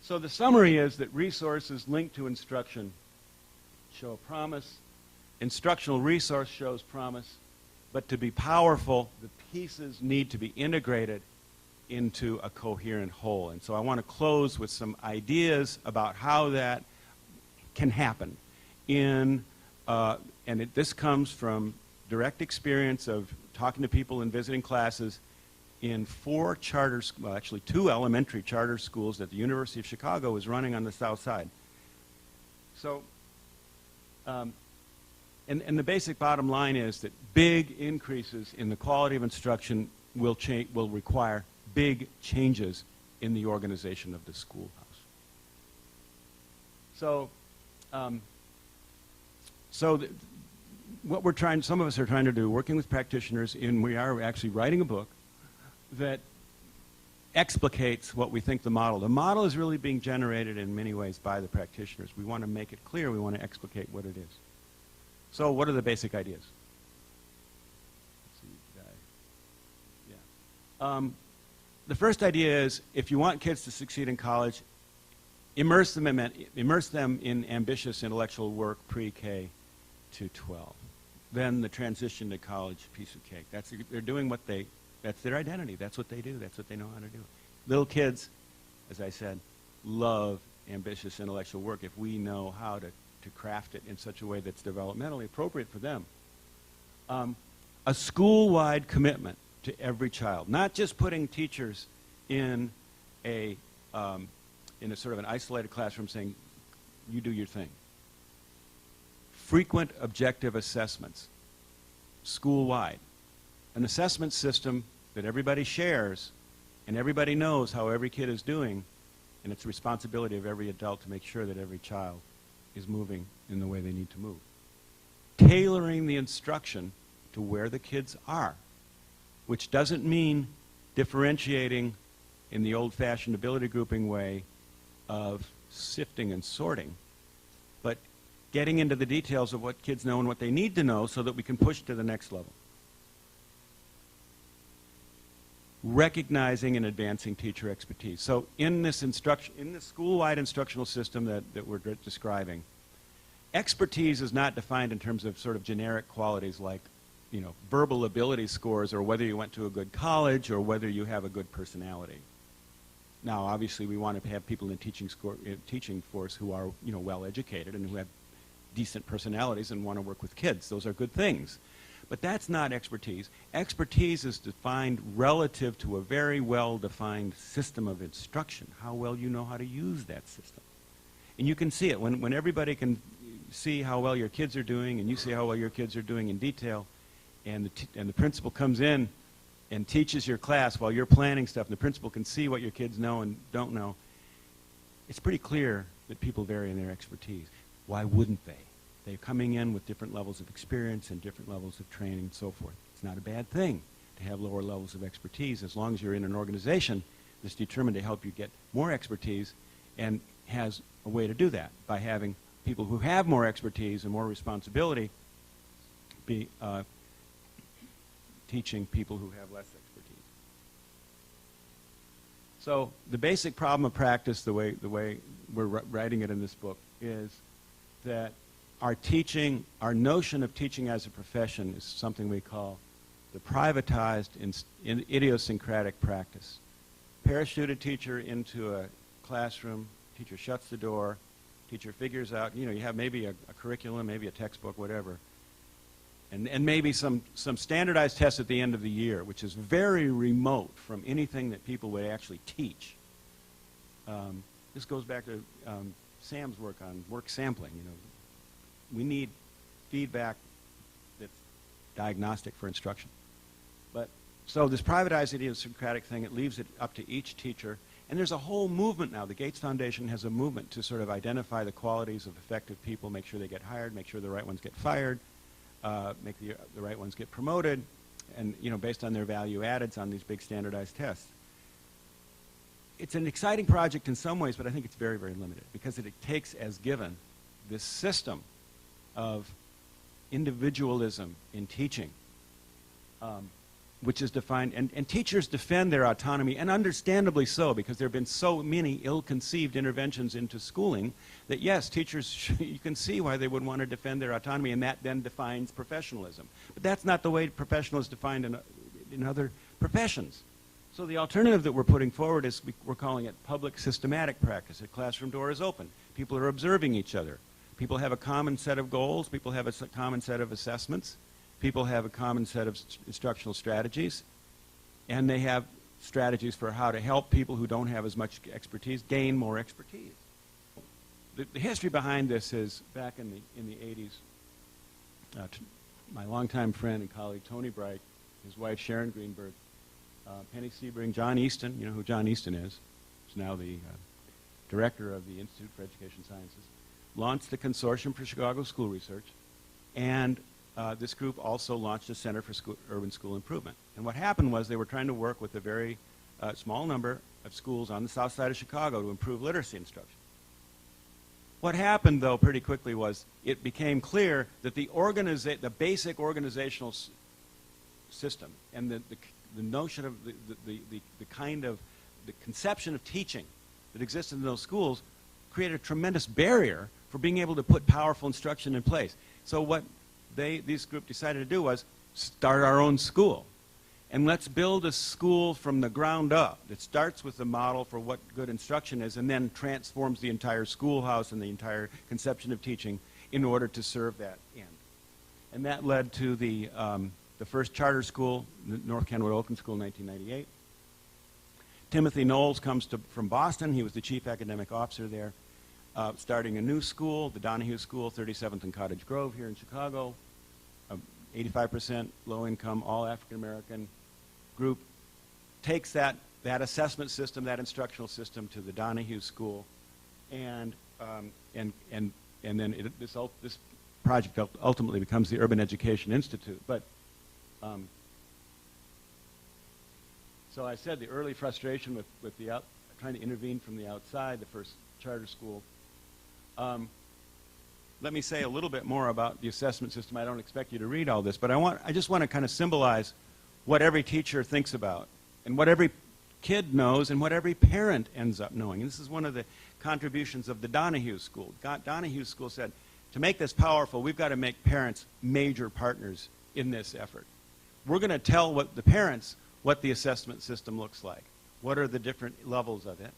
So the summary is that resources linked to instruction show promise. Instructional resource shows promise. But to be powerful, the pieces need to be integrated into a coherent whole. And so I want to close with some ideas about how that can happen. This comes from direct experience of talking to people and visiting classes in 4 charter, well, actually 2 elementary charter schools that the University of Chicago is running on the south side. So, and the basic bottom line is that big increases in the quality of instruction will require big changes in the organization of the schoolhouse. So, what we're trying, some of us are trying to do, working with practitioners, and we are actually writing a book that explicates what we think the model. The model is really being generated in many ways by the practitioners. We want to make it clear. We want to explicate what it is. So what are the basic ideas? Let's see, yeah. The first idea is if you want kids to succeed in college, immerse them in ambitious intellectual work pre-K to 12. Then the transition to college, piece of cake. They're doing what that's their identity. That's what they do. That's what they know how to do. Little kids, as I said, love ambitious intellectual work if we know how to craft it in such a way that's developmentally appropriate for them. A school-wide commitment to every child, not just putting teachers in a sort of an isolated classroom saying, you do your thing. Frequent objective assessments, school-wide. An assessment system that everybody shares and everybody knows how every kid is doing, and it's the responsibility of every adult to make sure that every child is moving in the way they need to move. Tailoring the instruction to where the kids are, which doesn't mean differentiating in the old-fashioned ability grouping way of sifting and sorting, but getting into the details of what kids know and what they need to know so that we can push to the next level. Recognizing and advancing teacher expertise. So in this school-wide instructional system that we're describing, expertise is not defined in terms of sort of generic qualities like, you know, verbal ability scores or whether you went to a good college or whether you have a good personality. Now, obviously, we want to have people in the teaching force who are, you know, well-educated and who have decent personalities and want to work with kids. Those are good things. But that's not expertise. Expertise is defined relative to a very well-defined system of instruction, how well you know how to use that system. And you can see it. When everybody can see how well your kids are doing and you see how well your kids are doing in detail, and the principal comes in and teaches your class while you're planning stuff, and the principal can see what your kids know and don't know, it's pretty clear that people vary in their expertise. Why wouldn't they? They're coming in with different levels of experience and different levels of training and so forth. It's not a bad thing to have lower levels of expertise as long as you're in an organization that's determined to help you get more expertise and has a way to do that by having people who have more expertise and more responsibility be teaching people who have less expertise. So the basic problem of practice, the way we're writing it in this book, is that our notion of teaching as a profession is something we call the privatized idiosyncratic practice. Parachute a teacher into a classroom, teacher shuts the door, teacher figures out, you know, you have maybe a curriculum, maybe a textbook, whatever, and maybe some standardized tests at the end of the year, which is very remote from anything that people would actually teach. This goes back to Sam's work on work sampling, you know. We need feedback that's diagnostic for instruction. But so this privatized idiosyncratic thing, it leaves it up to each teacher. And there's a whole movement now. The Gates Foundation has a movement to sort of identify the qualities of effective people, make sure they get hired, make sure the right ones get fired, make the right ones get promoted, and, you know, based on their value addeds on these big standardized tests. It's an exciting project in some ways, but I think it's very, very limited because it takes as given this system of individualism in teaching which is defined, and teachers defend their autonomy, and understandably so, because there have been so many ill-conceived interventions into schooling that, yes, teachers, you can see why they would want to defend their autonomy, and that then defines professionalism. But that's not the way professional is defined in other professions. So the alternative that we're putting forward is we're calling it public systematic practice. The classroom door is open. People are observing each other. People have a common set of goals. People have a common set of assessments. People have a common set of instructional strategies, and they have strategies for how to help people who don't have as much expertise gain more expertise. The history behind this is back in the 80s. My longtime friend and colleague Tony Bright, his wife Sharon Greenberg, Penny Sebring, John Easton, you know who John Easton is, who's now the director of the Institute for Education Sciences, launched the Consortium for Chicago School Research, and this group also launched a Center for Urban School Improvement. And what happened was they were trying to work with a very small number of schools on the south side of Chicago to improve literacy instruction. What happened, though, pretty quickly was it became clear that the basic organizational system and the notion of the conception of teaching that existed in those schools created a tremendous barrier for being able to put powerful instruction in place. So what this group decided to do was start our own school. And let's build a school from the ground up that starts with the model for what good instruction is and then transforms the entire schoolhouse and the entire conception of teaching in order to serve that end. And that led to the first charter school, the North Kenwood Open School in 1998. Timothy Knowles comes from Boston. He was the chief academic officer there, starting a new school, the Donahue School, 37th and Cottage Grove here in Chicago. 85% low-income, all African-American group, takes that assessment system, that instructional system to the Donahue School, and then this project ultimately becomes the Urban Education Institute. But so I said the early frustration with trying to intervene from the outside, the first charter school. Let me say a little bit more about the assessment system. I don't expect you to read all this, but I just want to kind of symbolize what every teacher thinks about and what every kid knows and what every parent ends up knowing. And this is one of the contributions of the Donahue School. Donahue School said, to make this powerful, we've got to make parents major partners in this effort. We're going to tell the parents what the assessment system looks like, what are the different levels of it,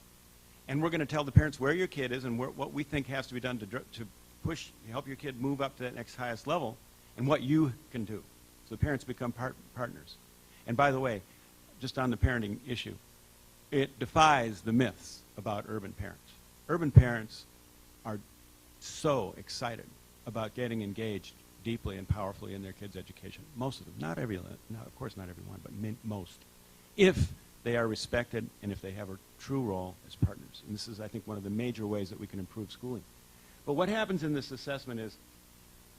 and we're going to tell the parents where your kid is and what we think has to be done to help your kid move up to that next highest level, and what you can do. So the parents become partners. And by the way, just on the parenting issue, it defies the myths about urban parents. Urban parents are so excited about getting engaged deeply and powerfully in their kids' education. Most of them, of course not everyone, but most, if they are respected and if they have a true role as partners. And this is, I think, one of the major ways that we can improve schooling. But what happens in this assessment is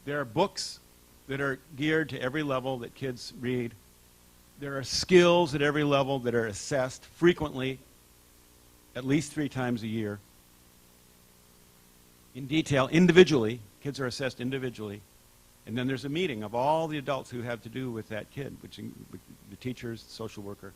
there are books that are geared to every level that kids read. There are skills at every level that are assessed frequently, at least 3 times a year. In detail, individually, kids are assessed individually. And then there's a meeting of all the adults who have to do with that kid, which the teachers, the social worker,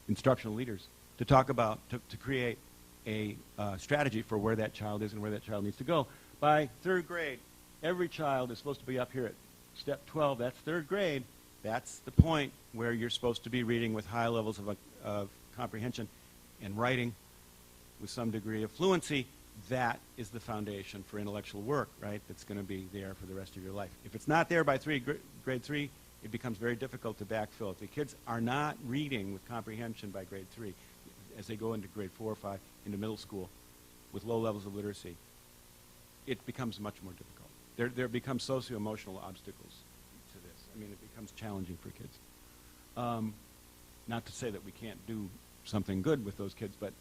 instructional leaders, to talk about, to create a strategy for where that child is and where that child needs to go. By 3rd grade, every child is supposed to be up here at step 12. That's 3rd grade. That's the point where you're supposed to be reading with high levels of comprehension and writing with some degree of fluency. That is the foundation for intellectual work, right, that's going to be there for the rest of your life. If it's not there by grade 3, it becomes very difficult to backfill. If the kids are not reading with comprehension by grade 3, as they go into grade 4 or 5, into middle school, with low levels of literacy, it becomes much more difficult. There become socio-emotional obstacles to this. I mean, it becomes challenging for kids. Not to say that we can't do something good with those kids, but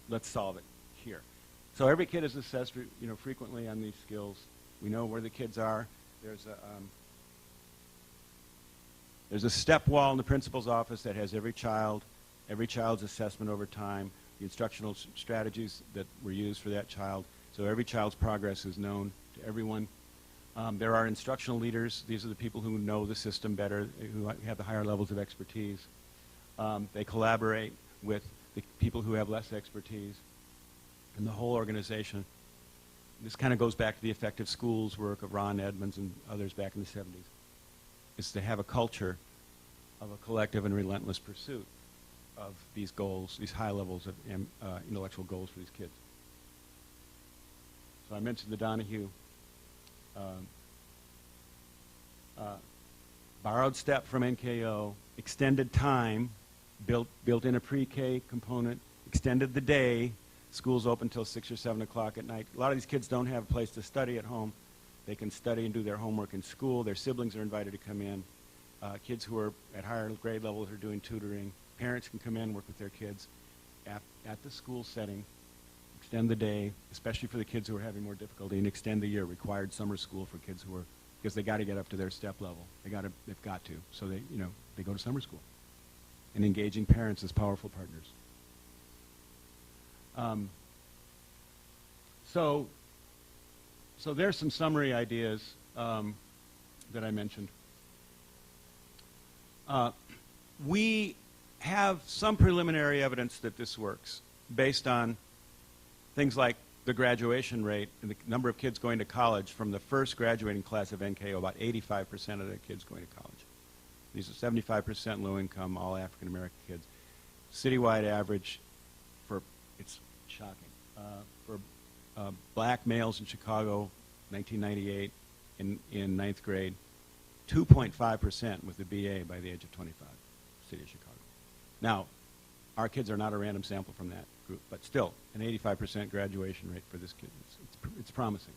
let's solve it here. So every kid is assessed, frequently on these skills. We know where the kids are. There's a step wall in the principal's office that has every child's assessment over time, the instructional strategies that were used for that child. So every child's progress is known to everyone. There are instructional leaders. These are the people who know the system better, who have the higher levels of expertise. They collaborate with the people who have less expertise and the whole organization. This kind of goes back to the effective schools work of Ron Edmonds and others back in the 70s, is to have a culture of a collective and relentless pursuit of these goals, these high levels of intellectual goals for these kids. So I mentioned the Donahue borrowed step from NKO, extended time, built in a pre-K component, extended the day. Schools open until 6 or 7 o'clock at night. A lot of these kids don't have a place to study at home. They can study and do their homework in school. Their siblings are invited to come in. Kids who are at higher grade levels are doing tutoring. Parents can come in, work with their kids at the school setting, extend the day, especially for the kids who are having more difficulty, and extend the year, required summer school for kids who are, because they got to get up to their step level. They've got to. So they go to summer school. And engaging parents as powerful partners. So there's some summary ideas that I mentioned. We have some preliminary evidence that this works based on things like the graduation rate and the number of kids going to college from the first graduating class of NKO, about 85% of the kids going to college. These are 75% low income, all African American kids. Citywide average for, it's shocking, for black males in Chicago, 1998, in ninth grade, 2.5% with the BA by the age of 25, city of Chicago. Now, our kids are not a random sample from that group, but still, an 85% graduation rate for this kid. It's promising.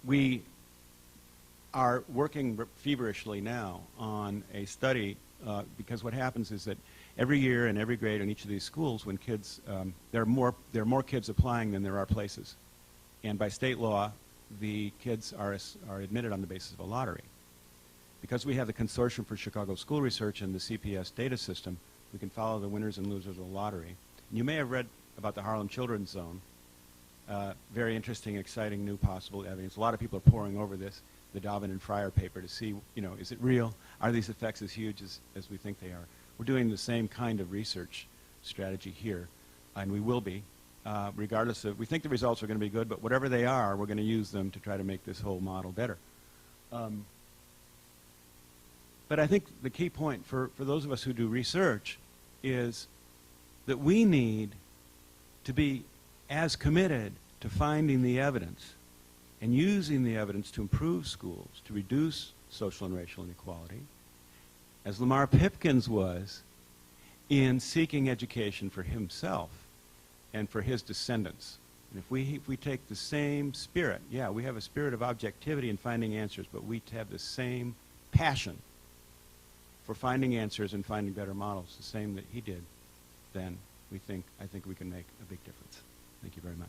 We are working feverishly now on a study because what happens is that every year in every grade in each of these schools, when kids, there are more kids applying than there are places. And by state law, the kids are admitted on the basis of a lottery. Because we have the Consortium for Chicago School Research and the CPS data system, we can follow the winners and losers of the lottery. And you may have read about the Harlem Children's Zone. Very interesting, exciting, new possible evidence. A lot of people are poring over this, the Dobbin and Fryer paper, to see, is it real? Are these effects as huge as we think they are? We're doing the same kind of research strategy here, and we will be, regardless of, we think the results are going to be good, but whatever they are, we're going to use them to try to make this whole model better. But I think the key point for those of us who do research is that we need to be as committed to finding the evidence and using the evidence to improve schools, to reduce social and racial inequality, as Lamar Pipkins was in seeking education for himself and for his descendants. And if we take the same spirit, yeah, we have a spirit of objectivity in finding answers, but we have the same passion for finding answers and finding better models, the same that he did, then I think we can make a big difference. Thank you very much.